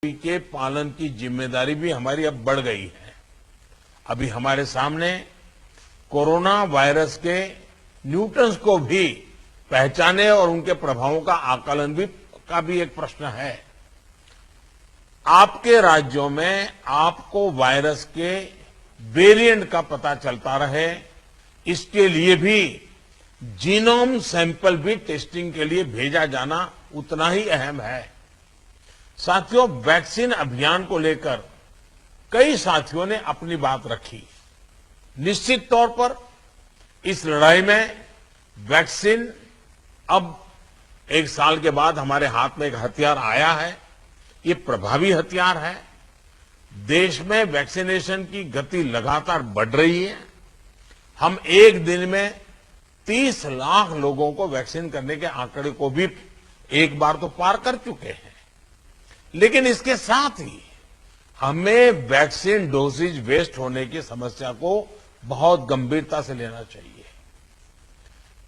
के पालन की जिम्मेदारी भी हमारी अब बढ़ गई है। अभी हमारे सामने कोरोना वायरस के न्यूट्रंस को भी पहचाने और उनके प्रभावों का आकलन भी एक प्रश्न है। आपके राज्यों में आपको वायरस के वेरिएंट का पता चलता रहे, इसके लिए भी जीनोम सैंपल भी टेस्टिंग के लिए भेजा जाना उतना ही अहम है। साथियों, वैक्सीन अभियान को लेकर कई साथियों ने अपनी बात रखी। निश्चित तौर पर इस लड़ाई में वैक्सीन अब एक साल के बाद हमारे हाथ में एक हथियार आया है। ये प्रभावी हथियार है। देश में वैक्सीनेशन की गति लगातार बढ़ रही है। हम एक दिन में 30 लाख लोगों को वैक्सीन करने के आंकड़े को भी एक बार तो पार कर चुके हैं। लेकिन इसके साथ ही हमें वैक्सीन डोसेज वेस्ट होने की समस्या को बहुत गंभीरता से लेना चाहिए।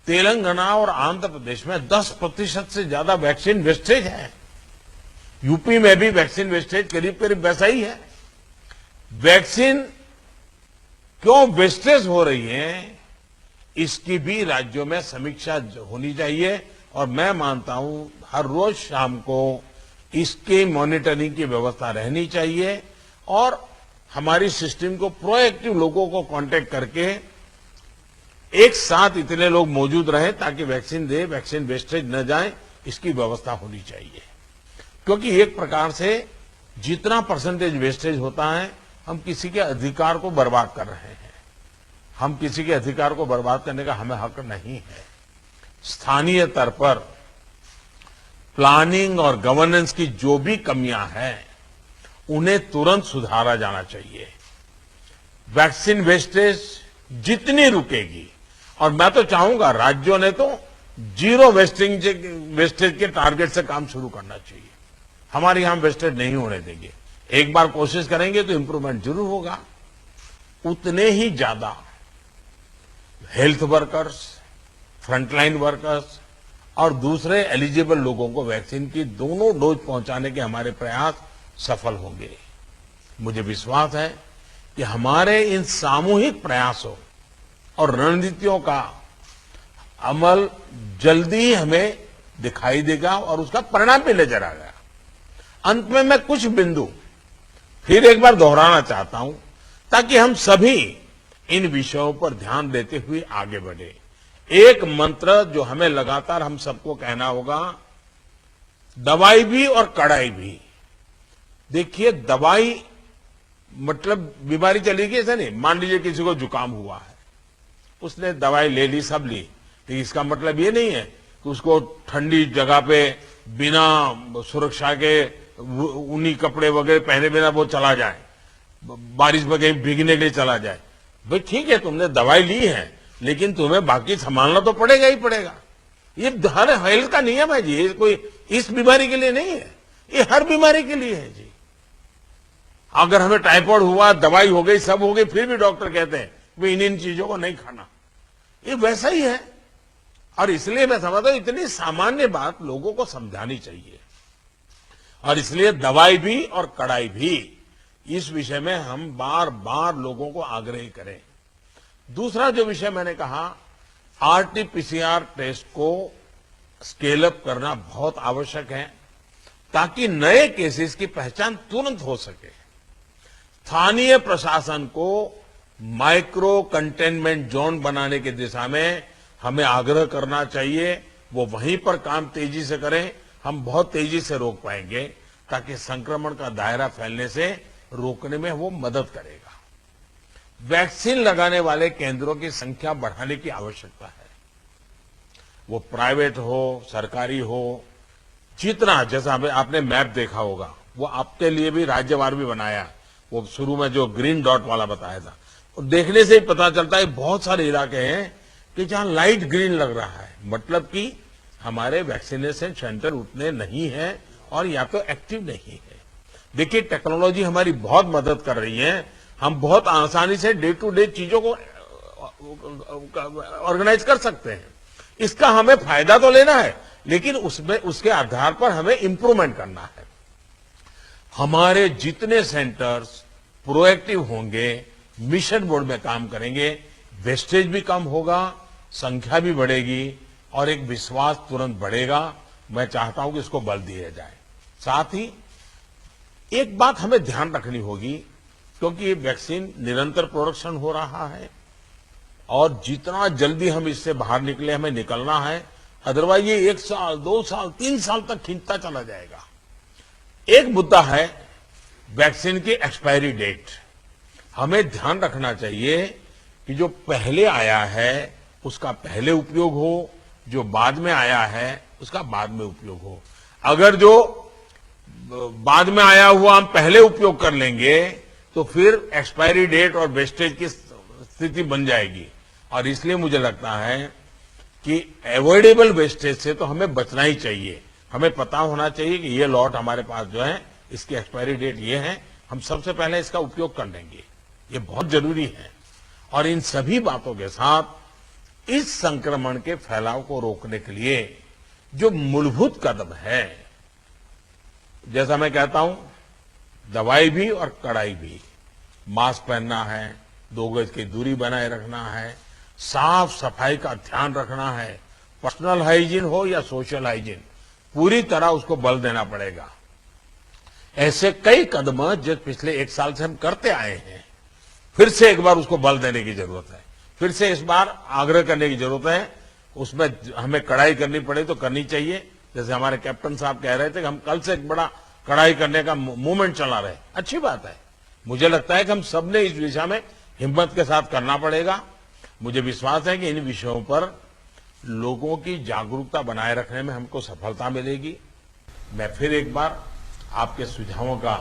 तेलंगाना और आंध्र प्रदेश में 10% से ज्यादा वैक्सीन वेस्टेज है। यूपी में भी वैक्सीन वेस्टेज करीब करीब वैसा ही है। वैक्सीन क्यों वेस्टेज हो रही है, इसकी भी राज्यों में समीक्षा होनी चाहिए और मैं मानता हूं हर रोज शाम को इसके मॉनिटरिंग की व्यवस्था रहनी चाहिए और हमारी सिस्टम को प्रोएक्टिव लोगों को कांटेक्ट करके एक साथ इतने लोग मौजूद रहें ताकि वैक्सीन वैक्सीन वेस्टेज न जाए, इसकी व्यवस्था होनी चाहिए। क्योंकि एक प्रकार से जितना परसेंटेज वेस्टेज होता है, हम किसी के अधिकार को बर्बाद कर रहे हैं। हम किसी के अधिकार को बर्बाद करने का हमें हक नहीं है। स्थानीय स्तर पर प्लानिंग और गवर्नेंस की जो भी कमियां हैं, उन्हें तुरंत सुधारा जाना चाहिए। वैक्सीन वेस्टेज जितनी रुकेगी, और मैं तो चाहूंगा राज्यों ने तो जीरो वेस्टेज के टारगेट से काम शुरू करना चाहिए। हमारे यहां वेस्टेज नहीं होने देंगे। एक बार कोशिश करेंगे तो इंप्रूवमेंट जरूर होगा। उतने ही ज्यादा हेल्थ वर्कर्स, फ्रंटलाइन वर्कर्स और दूसरे एलिजिबल लोगों को वैक्सीन की दोनों डोज पहुंचाने के हमारे प्रयास सफल होंगे। मुझे विश्वास है कि हमारे इन सामूहिक प्रयासों और रणनीतियों का अमल जल्दी ही हमें दिखाई देगा और उसका परिणाम भी नजर आएगा। अंत में मैं कुछ बिंदु फिर एक बार दोहराना चाहता हूं ताकि हम सभी इन विषयों पर ध्यान देते हुए आगे बढ़े। एक मंत्र जो हमें लगातार हम सबको कहना होगा, दवाई भी और कड़ाई भी। देखिए, दवाई मतलब बीमारी चली गई ऐसा नहीं। मान लीजिए किसी को जुकाम हुआ है, उसने दवाई ले ली, सब ली, लेकिन इसका मतलब ये नहीं है कि उसको ठंडी जगह पे बिना सुरक्षा के ऊनी कपड़े वगैरह पहने बिना वो चला जाए, बारिश में कहीं भीगने के लिए चला जाए। भाई ठीक है, तुमने दवाई ली है, लेकिन तुम्हें बाकी संभालना तो पड़ेगा ही पड़ेगा। ये हर हेल्थ का नियम है जी। ये कोई इस बीमारी के लिए नहीं है, ये हर बीमारी के लिए है जी। अगर हमें टाइफाइड हुआ, दवाई हो गई, सब हो गई, फिर भी डॉक्टर कहते हैं कि इन चीजों को नहीं खाना। ये वैसा ही है। और इसलिए मैं समझता हूं इतनी सामान्य बात लोगों को समझानी चाहिए। और इसलिए दवाई भी और कड़ाई भी, इस विषय में हम बार बार लोगों को आग्रह करें। दूसरा जो विषय मैंने कहा, आरटीपीसीआर टेस्ट को स्केल अप करना बहुत आवश्यक है ताकि नए केसेस की पहचान तुरंत हो सके। स्थानीय प्रशासन को माइक्रो कंटेनमेंट जोन बनाने की दिशा में हमें आग्रह करना चाहिए। वो वहीं पर काम तेजी से करें, हम बहुत तेजी से रोक पाएंगे ताकि संक्रमण का दायरा फैलने से रोकने में वो मदद करेगा। वैक्सीन लगाने वाले केंद्रों की संख्या बढ़ाने की आवश्यकता है। वो प्राइवेट हो, सरकारी हो, जितना, जैसा आपने मैप देखा होगा, वो आपके लिए भी राज्यवार भी बनाया। वो शुरू में जो ग्रीन डॉट वाला बताया था, और देखने से ही पता चलता है बहुत सारे इलाके हैं कि जहां लाइट ग्रीन लग रहा है, मतलब कि हमारे वैक्सीनेशन सेंटर उतने नहीं है और या तो एक्टिव नहीं है। देखिए, टेक्नोलॉजी हमारी बहुत मदद कर रही है। हम बहुत आसानी से डे टू डे चीजों को ऑर्गेनाइज कर सकते हैं। इसका हमें फायदा तो लेना है, लेकिन उसमें उसके आधार पर हमें इंप्रूवमेंट करना है। हमारे जितने सेंटर्स प्रोएक्टिव होंगे, मिशन मोड में काम करेंगे, वेस्टेज भी कम होगा, संख्या भी बढ़ेगी और एक विश्वास तुरंत बढ़ेगा। मैं चाहता हूं कि इसको बल दिया जाए। साथ ही एक बात हमें ध्यान रखनी होगी, क्योंकि ये वैक्सीन निरंतर प्रोडक्शन हो रहा है और जितना जल्दी हम इससे बाहर निकले हमें निकलना है, अदरवाइज ये 1 साल, 2 साल, 3 साल तक खींचता चला जाएगा। एक मुद्दा है वैक्सीन की एक्सपायरी डेट। हमें ध्यान रखना चाहिए कि जो पहले आया है उसका पहले उपयोग हो, जो बाद में आया है उसका बाद में उपयोग हो। अगर जो बाद में आया हुआ हम पहले उपयोग कर लेंगे तो फिर एक्सपायरी डेट और वेस्टेज की स्थिति बन जाएगी। और इसलिए मुझे लगता है कि अवॉइडेबल वेस्टेज से तो हमें बचना ही चाहिए। हमें पता होना चाहिए कि ये लॉट हमारे पास जो है इसकी एक्सपायरी डेट ये है, हम सबसे पहले इसका उपयोग कर लेंगे। ये बहुत जरूरी है। और इन सभी बातों के साथ इस संक्रमण के फैलाव को रोकने के लिए जो मूलभूत कदम है, जैसा मैं कहता हूं, दवाई भी और कड़ाई भी। मास्क पहनना है, 2 गज की दूरी बनाए रखना है, साफ सफाई का ध्यान रखना है, पर्सनल हाइजीन हो या सोशल हाइजीन, पूरी तरह उसको बल देना पड़ेगा। ऐसे कई कदम जो पिछले 1 साल से हम करते आए हैं, फिर से एक बार उसको बल देने की जरूरत है। फिर से इस बार आग्रह करने की जरूरत है। उसमें हमें कड़ाई करनी पड़े तो करनी चाहिए। जैसे हमारे कैप्टन साहब कह रहे थे कि हम कल से एक बड़ा कड़ाई करने का मूवमेंट चला रहे, अच्छी बात है। मुझे लगता है कि हम सबने इस दिशा में हिम्मत के साथ करना पड़ेगा। मुझे विश्वास है कि इन विषयों पर लोगों की जागरूकता बनाए रखने में हमको सफलता मिलेगी। मैं फिर एक बार आपके सुझावों का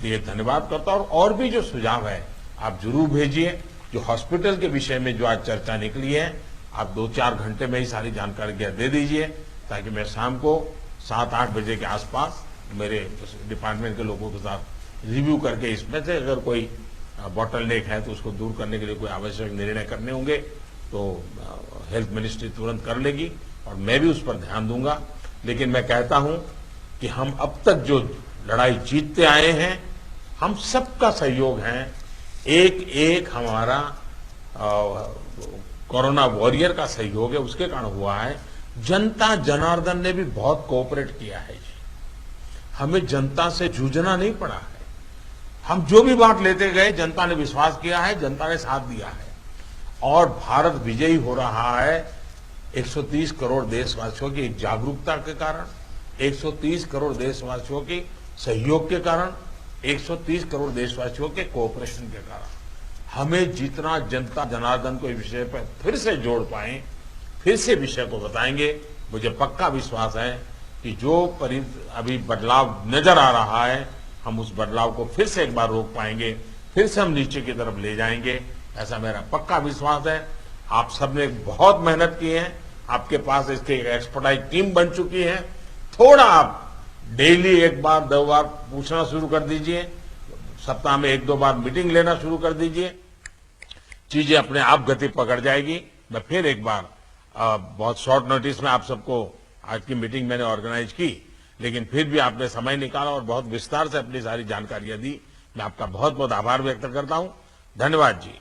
लिए धन्यवाद करता हूं और भी जो सुझाव है आप जरूर भेजिए। जो हॉस्पिटल के विषय में जो आज चर्चा निकली है, आप 2-4 घंटे में ही सारी जानकारी दे दीजिए, ताकि मैं शाम को 7-8 बजे के आसपास मेरे डिपार्टमेंट के लोगों के साथ रिव्यू करके इसमें से अगर कोई बॉटल नेक है तो उसको दूर करने के लिए कोई आवश्यक निर्णय करने होंगे तो हेल्थ मिनिस्ट्री तुरंत कर लेगी और मैं भी उस पर ध्यान दूंगा। लेकिन मैं कहता हूं कि हम अब तक जो लड़ाई जीतते आए हैं, हम सबका सहयोग है। एक हमारा कोरोना वॉरियर का सहयोग है, उसके कारण हुआ है। जनता जनार्दन ने भी बहुत कोऑपरेट किया है जी। हमें जनता से जूझना नहीं पड़ा है। हम जो भी बात लेते गए, जनता ने विश्वास किया है, जनता ने साथ दिया है और भारत विजयी हो रहा है 130 करोड़ देशवासियों की जागरूकता के कारण, 130 करोड़ देशवासियों के सहयोग के कारण, 130 करोड़ देशवासियों के कोऑपरेशन के कारण। हमें जितना जनता जनार्दन को इस विषय पर फिर से जोड़ पाए, फिर से विषय को बताएंगे, मुझे पक्का विश्वास है कि जो अभी बदलाव नजर आ रहा है, हम उस बदलाव को फिर से एक बार रोक पाएंगे, फिर से हम नीचे की तरफ ले जाएंगे, ऐसा मेरा पक्का विश्वास है। आप सबने बहुत मेहनत की है, आपके पास इसकी एक्सपर्टाइज टीम बन चुकी है। थोड़ा आप डेली 1 बार 2 बार पूछना शुरू कर दीजिए, सप्ताह में 1-2 बार मीटिंग लेना शुरू कर दीजिए, चीजें अपने आप गति पकड़ जाएगी। मैं फिर एक बार बहुत शॉर्ट नोटिस में आप सबको आज की मीटिंग मैंने ऑर्गेनाइज की, लेकिन फिर भी आपने समय निकाला और बहुत विस्तार से अपनी सारी जानकारियां दी। मैं आपका बहुत बहुत आभार व्यक्त करता हूं। धन्यवाद जी।